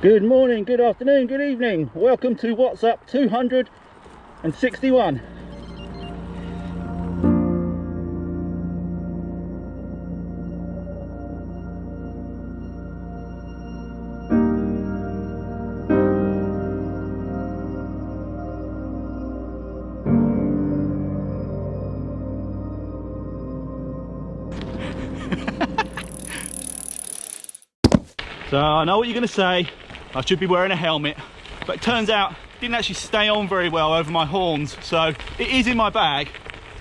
Good morning, good afternoon, good evening. Welcome to What's Up 261. So I know what you're going to say, I should be wearing a helmet, but it turns out it didn't actually stay on very well over my horns, so it is in my bag,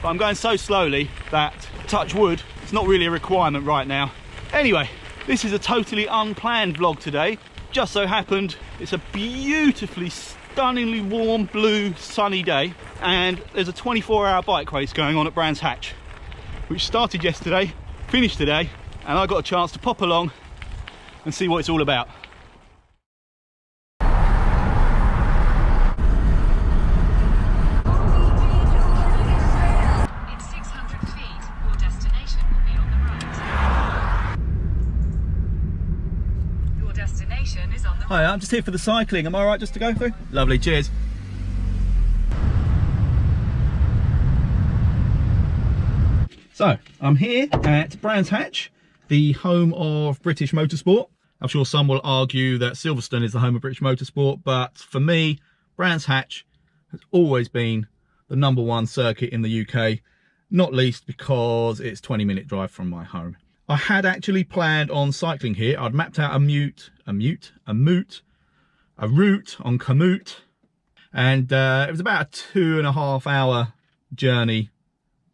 but I'm going so slowly that, touch wood, it's not really a requirement right now. Anyway, this is a totally unplanned vlog today. Just so happened it's a beautifully, stunningly warm, blue, sunny day, and there's a 24-hour bike race going on at Brands Hatch, which started yesterday, finished today, and I got a chance to pop along and see what it's all about. In 600 feet, your destination will be on the right. Your destination is on the right. Hi, I'm just here for the cycling. Am I right just to go through? Lovely, cheers. So, I'm here at Brands Hatch, the home of British motorsport. I'm sure some will argue that Silverstone is the home of British motorsport, but for me, Brands Hatch has always been the #1 circuit in the UK, not least because it's a 20-minute drive from my home. I had actually planned on cycling here. I'd mapped out a route on Komoot, and it was about a 2.5 hour journey,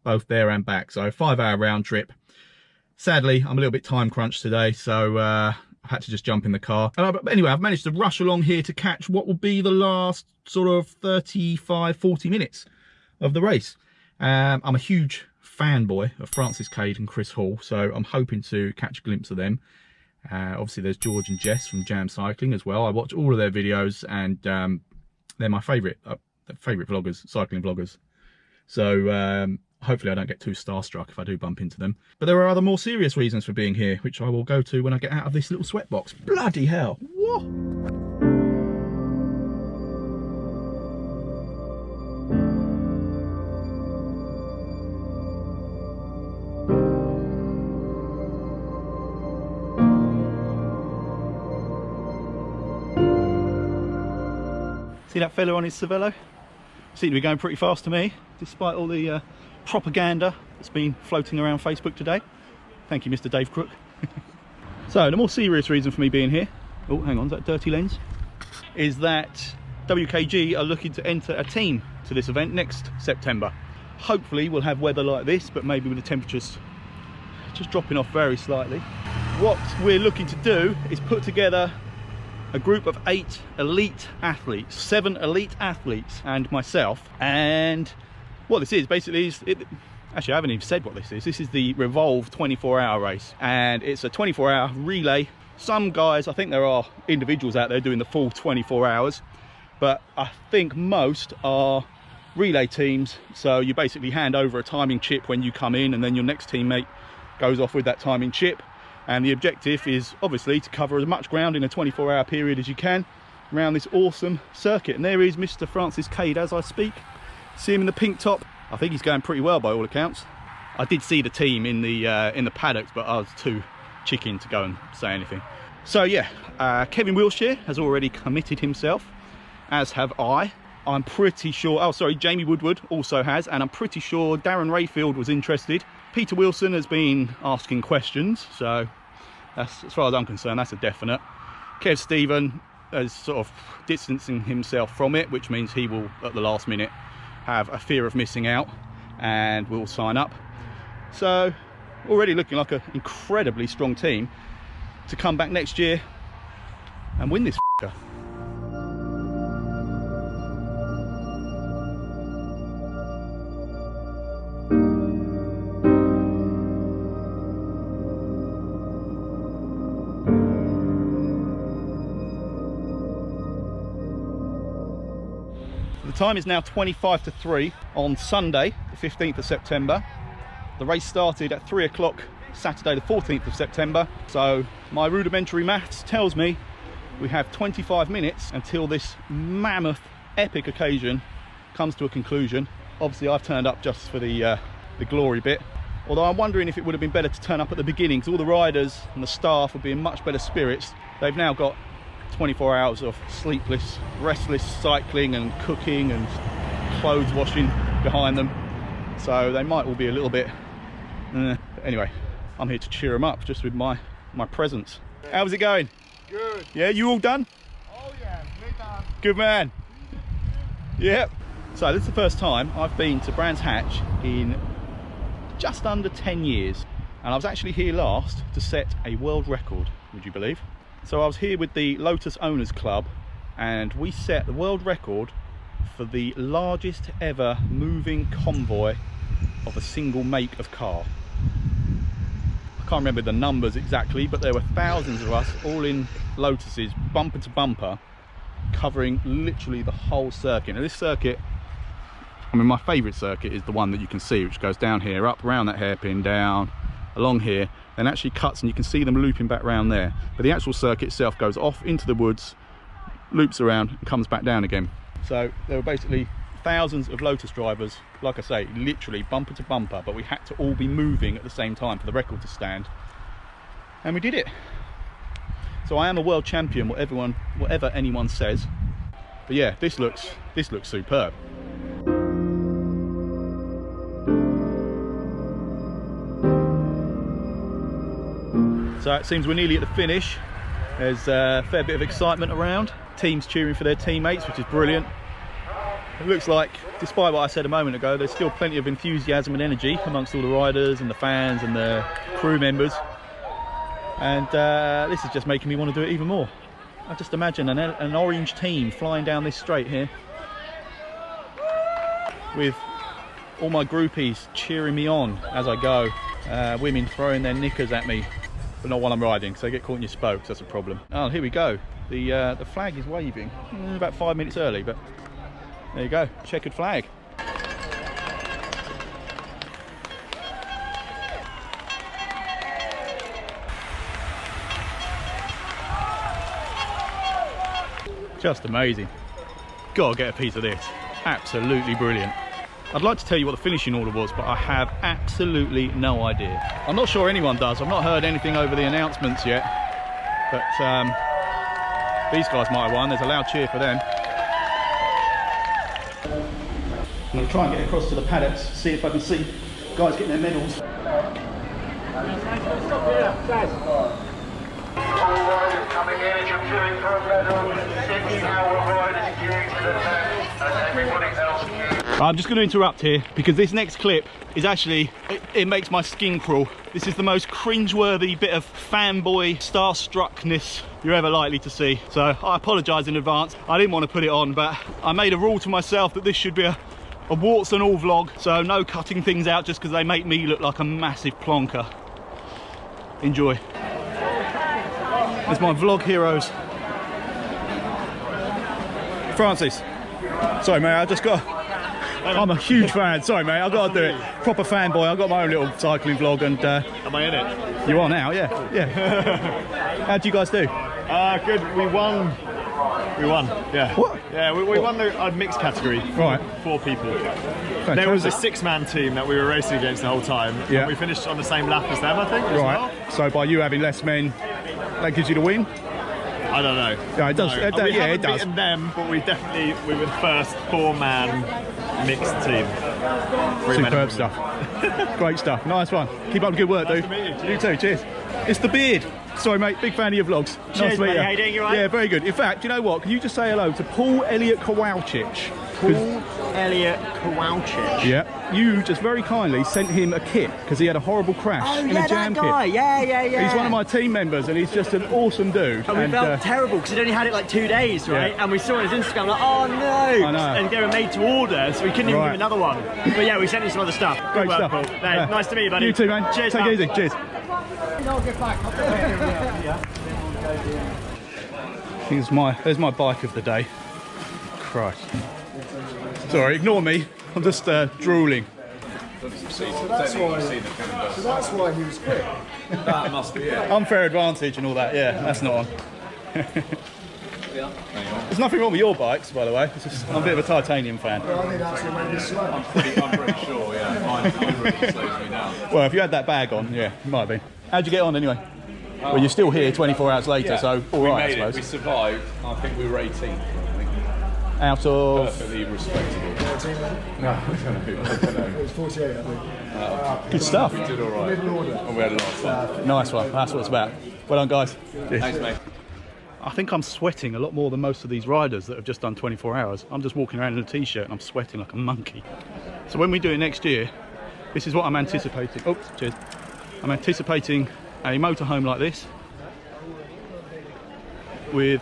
both there and back, so 5-hour round trip. Sadly, I'm a little bit time crunched today, so I had to just jump in the car. But anyway, I've managed to rush along here to catch what will be the last sort of 35-40 minutes of the race. I'm a huge fanboy of Francis Cade and Chris Hall, so I'm hoping to catch a glimpse of them. Obviously, there's George and Jess from Jam Cycling as well. I watch all of their videos, and they're my favourite vloggers, cycling vloggers. So hopefully I don't get too starstruck if I do bump into them. But there are other more serious reasons for being here, which I will go to when I get out of this little sweatbox. Bloody hell. Whoa. See that fella on his Cervelo? Seems to be going pretty fast to me, despite all the propaganda that's been floating around Facebook today. Thank you, Mr. Dave Crook. So the more serious reason for me being here, oh hang on, is that dirty lens, is that WKG are looking to enter a team to this event next September. Hopefully we'll have weather like this, but maybe with the temperatures just dropping off very slightly. What we're looking to do is put together a group of 8 elite athletes, 7 elite athletes and myself. And what this is basically is, actually I haven't even said what this is. This is the REVOLVE 24-hour race, and it's a 24-hour relay. Some guys, I think there are individuals out there doing the full 24 hours, but I think most are relay teams. So you basically hand over a timing chip when you come in, and then your next teammate goes off with that timing chip. And the objective is obviously to cover as much ground in a 24-hour period as you can around this awesome circuit. And there is Mr. Francis Cade as I speak. See him in the pink top. I think he's going pretty well by all accounts. I did see the team in the paddocks, but I was too chicken to go and say anything. So yeah, Kevin Wilshire has already committed himself, as have I. I'm pretty sure, oh sorry, Jamie Woodward also has, and I'm pretty sure Darren Rayfield was interested. Peter Wilson has been asking questions, so that's, as far as I'm concerned, that's a definite. Kev Stephen is sort of distancing himself from it, which means he will, at the last minute, have a fear of missing out and will sign up. So, already looking like an incredibly strong team to come back next year and win this f***er. The time is now 25 to 3 on Sunday, the 15th of September. The race started at 3 o'clock Saturday, the 14th of September. So my rudimentary maths tells me we have 25 minutes until this mammoth epic occasion comes to a conclusion. Obviously I've turned up just for the glory bit, although I'm wondering if it would have been better to turn up at the beginning, because all the riders and the staff would be in much better spirits. They've now got 24 hours of sleepless, restless cycling and cooking and clothes washing behind them, so they might all be a little bit but anyway, I'm here to cheer them up just with my presence. How's it going? Good. Yeah, you all done? Oh yeah, me done. Good man. Yep. So this is the first time I've been to Brands Hatch in just under 10 years, and I was actually here last to set a world record, would you believe? So I was here with the Lotus Owners Club, and we set the world record for the largest ever moving convoy of a single make of car. I can't remember the numbers exactly, but there were thousands of us all in Lotuses, bumper to bumper, covering literally the whole circuit. Now this circuit, I mean, my favourite circuit is the one that you can see, which goes down here, up around that hairpin, down along here, then actually cuts, and you can see them looping back round there. But the actual circuit itself goes off into the woods, loops around and comes back down again. So there were basically thousands of Lotus drivers, like I say, literally bumper to bumper, but we had to all be moving at the same time for the record to stand, and we did it. So I am a world champion, whatever anyone says. But yeah, this looks superb. So it seems we're nearly at the finish. There's a fair bit of excitement around. Teams cheering for their teammates, which is brilliant. It looks like, despite what I said a moment ago, there's still plenty of enthusiasm and energy amongst all the riders and the fans and the crew members. And this is just making me want to do it even more. I just imagine an orange team flying down this straight here with all my groupies cheering me on as I go. Women throwing their knickers at me, but not while I'm riding, so they get caught in your spokes. That's a problem. Oh, here we go. The flag is waving. About 5 minutes early, but there you go. Checkered flag. Just amazing. Gotta get a piece of this. Absolutely brilliant. I'd like to tell you what the finishing order was, but I have absolutely no idea. I'm not sure anyone does. I've not heard anything over the announcements yet, but these guys might have won. There's a loud cheer for them. I'm going to try and get across to the paddocks, see if I can see guys getting their medals. Coming in and you're queuing for a medal. 6 hour riders queuing to the left as everybody else queues. I'm just going to interrupt here because this next clip is actually, it makes my skin crawl. This is the most cringeworthy bit of fanboy starstruckness you're ever likely to see. So I apologise in advance. I didn't want to put it on, but I made a rule to myself that this should be a warts and all vlog, so no cutting things out just because they make me look like a massive plonker. Enjoy. There's my vlog heroes. Francis. Sorry mate, I just got... I'm a huge fan. Sorry mate, I've got to do it. Proper fanboy. I've got my own little cycling vlog and... Am I in it? You are now, yeah. Yeah. How'd you guys do? Good. We won. Yeah. What? Yeah, we won the mixed category. Right. 4 people. Fantastic. There was a 6-man team that we were racing against the whole time. Yeah. And we finished on the same lap as them, I think. As right. well. So by you having less men, that gives you the win? I don't know. Yeah, it does. No. Yeah, We it haven't does. beaten them, but we were the first 4-man mixed team. 3 men and Superb women. stuff. Great stuff. Nice one. Keep up the good work, Nice dude. to meet you. You too. Cheers. It's the beard. Sorry, mate. Big fan of your vlogs. Nice Cheers, to meet mate. you. How you doing? You all right? Yeah, very good. In fact, you know what? Can you just say hello to Paul Elliott Kowalczyk? Paul Elliott Kowalczyk. Yeah. You just very kindly sent him a kit because he had a horrible crash Oh in yeah, a jam that guy. kit. Yeah. He's one of my team members and he's just an awesome dude. And we felt terrible because he'd only had it like 2 days, right? Yeah. And we saw on his Instagram like, oh no! I know. And they were made to order, so we couldn't even Right. give another one. But yeah, we sent him some other stuff. Great Good work, stuff. Paul. Hey, Yeah. Nice to meet you, buddy. You too, man. Cheers, Take pal. it easy. Cheers. There's my bike of the day. Christ. Sorry, ignore me. I'm just drooling. So that's why he was quick. Unfair advantage and all that. Yeah, that's not on. There's nothing wrong with your bikes, by the way. It's just, I'm a bit of a titanium fan. I'm pretty sure, yeah. Mine really slows me down. Well, if you had that bag on, yeah, you might have been. How'd you get on anyway? Well, you're still here 24 hours later, so all right, I suppose. We survived. I think we were 18th. Out of... Perfectly respectable. No, I don't know. It was 48, I think. Good stuff. We did all right. And we had a lot of fun. Nice one. That's what it's about. Well done, guys. Thanks, mate. I think I'm sweating a lot more than most of these riders that have just done 24 hours. I'm just walking around in a t-shirt and I'm sweating like a monkey. So when we do it next year, this is what I'm anticipating. Oops, cheers. I'm anticipating a motorhome like this with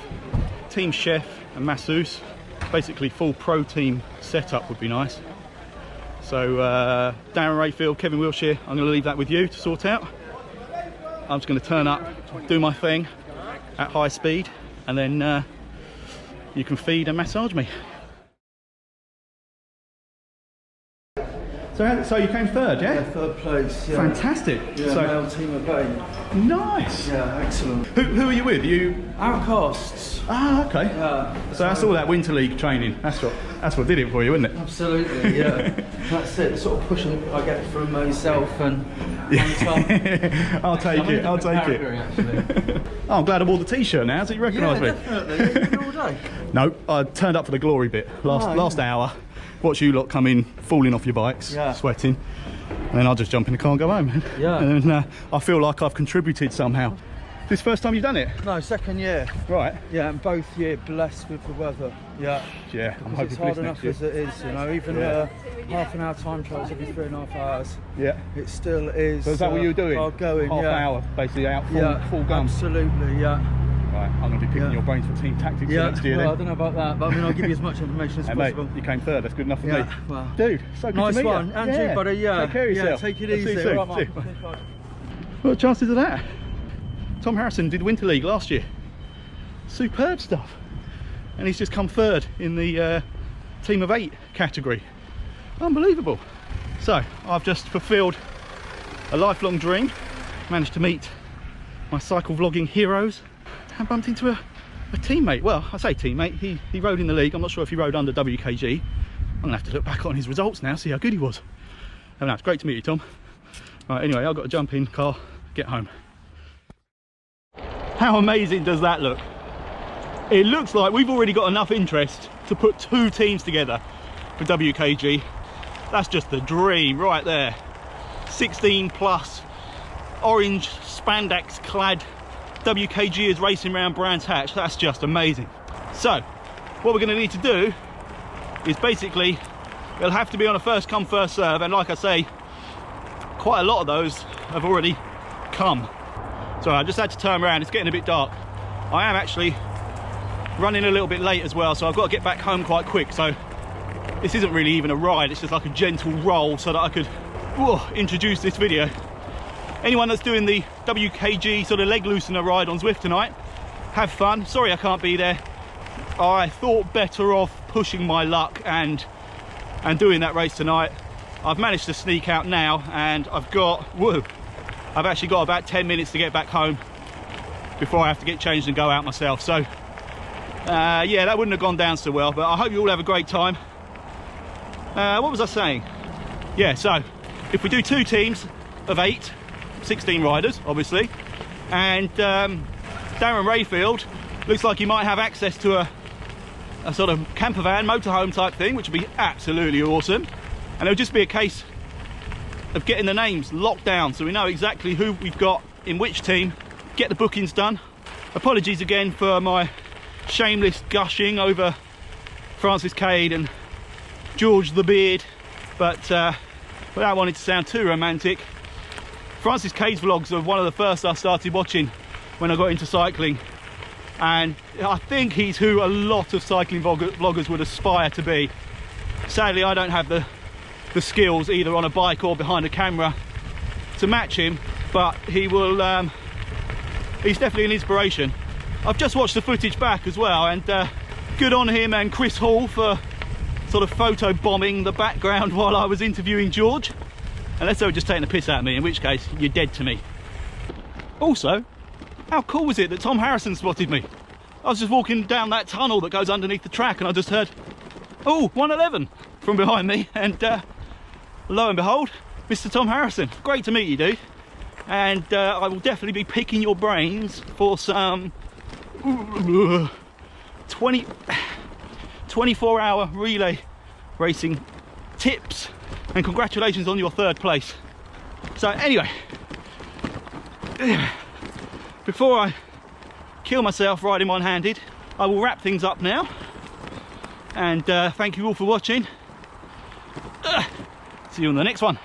Team Chef and masseuse. Basically full pro team setup would be nice. So Darren Rayfield, Kevin Wilshire, I'm going to leave that with you to sort out. I'm just going to turn up, do my thing at high speed, and then you can feed and massage me. So you came third, yeah? Yeah, third place. Yeah. Fantastic. Yeah, so, male team of 8. nice. Yeah, excellent. Who are you with? You? Outcasts. Ah, okay. Yeah. So that's all that Winter League training. That's what did it for you, isn't it? Absolutely, yeah. That's it. The sort of pushing I get from myself and I'll take it. I'll take it. Oh, I'm glad I wore the t-shirt now. So you recognise me? Definitely. All day. No, I turned up for the glory bit. Last hour. Watch you lot come in, falling off your bikes, sweating, and then I'll just jump in the car and go home. Yeah. And then I feel like I've contributed somehow. This first time you've done it? No, second year. Right. Yeah, and both year blessed with the weather. Yeah. Yeah, I'm hoping It's for hard this next enough year. as it is, you know, even half an hour time trials every 3.5 hours. Yeah. It still is. So is that what you were doing? Going, half hour, basically out full gun. Absolutely, yeah. Right, I'm going to be picking your brains for team tactics for next year well, then. I don't know about that, but I mean, I'll give you as much information as Hey, possible. mate, you came third, that's good enough for me. Well, dude, so good nice to meet one. you. And you, buddy, yeah. Take care of yourself. Yeah, take it I'll easy. see you soon. All right, See you. mate. What are the chances of that? Tom Harrison did Winter League last year. Superb stuff. And he's just come third in the team of 8 category. Unbelievable. So I've just fulfilled a lifelong dream. Managed to meet my cycle vlogging heroes and bumped into a teammate. Well, I say teammate, he rode in the league. I'm not sure if he rode under WKG. I'm gonna have to look back on his results now, see how good he was. Oh, no, it's great to meet you, Tom. Right, anyway, I've got to jump in car, get home. How amazing does that look? It looks like we've already got enough interest to put 2 teams together for WKG. That's just the dream right there. 16 plus orange spandex clad WKG is racing around Brands Hatch. That's just amazing. So what we're going to need to do is basically, it'll have to be on a first come first serve, and like I say, quite a lot of those have already come. So I just had to turn around. It's getting a bit dark. I am actually running a little bit late as well, so I've got to get back home quite quick. So this isn't really even a ride, it's just like a gentle roll so that I could introduce this video. Anyone that's doing the WKG sort of leg loosener ride on Zwift tonight, have fun. Sorry I can't be there. I thought better of pushing my luck and doing that race tonight. I've managed to sneak out now, and I've actually got about 10 minutes to get back home before I have to get changed and go out myself. So yeah, that wouldn't have gone down so well, but I hope you all have a great time. What was I saying? Yeah, so if we do 2 teams of 8, 16 riders obviously, and Darren Rayfield looks like he might have access to a sort of camper van motorhome type thing, which would be absolutely awesome, and it'll just be a case of getting the names locked down so we know exactly who we've got in which team, get the bookings done. Apologies again for my shameless gushing over Francis Cade and George the Beard, but without wanting to sound too romantic, Francis Cade's vlogs are one of the first I started watching when I got into cycling, and I think he's who a lot of cycling vloggers would aspire to be. Sadly, I don't have the skills either on a bike or behind a camera to match him, but he will he's definitely an inspiration. I've just watched the footage back as well, and good on him and Chris Hall for sort of photo bombing the background while I was interviewing George, unless they were just taking the piss out of me, in which case you're dead to me. Also, how cool was it that Tom Harrison spotted me? I was just walking down that tunnel that goes underneath the track and I just heard, oh, 111 from behind me, and lo and behold, Mr. Tom Harrison. Great to meet you, dude. And I will definitely be picking your brains for some 24-hour relay racing tips, and congratulations on your 3rd place. So anyway, before I kill myself riding one-handed, I will wrap things up now, and thank you all for watching. See you on the next one.